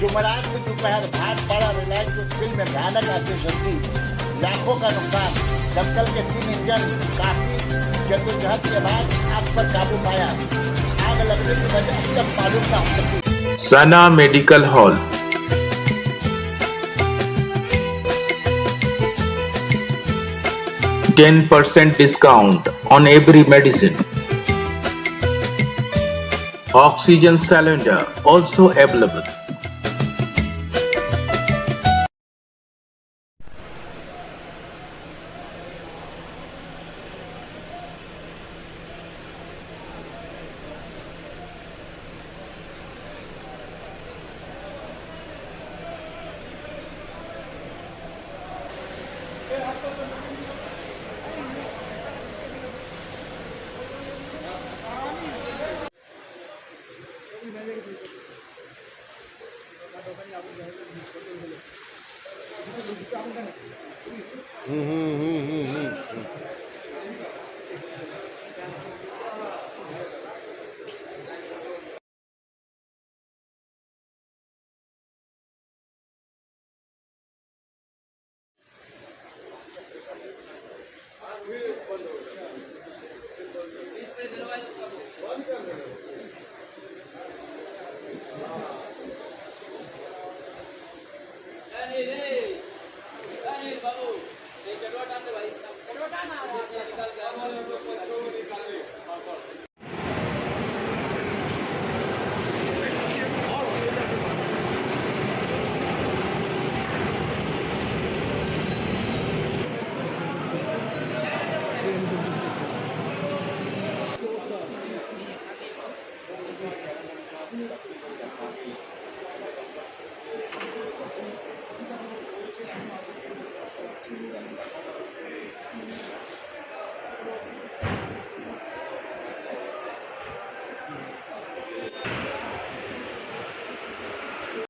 जुमेरात की दोपहर भाट पड़ा रिलायंस उद्योग में भयानक आतिशबाजी, लाखों का नुकसान। दमकल के 3 इंजन काफी जद्दोजहद के बाद आग पर काबू पाया। आग लगने की वजह अब तक मालूम न हो सकी। सना medical hall 10% discount on every medicine. Oxygen cylinder also available.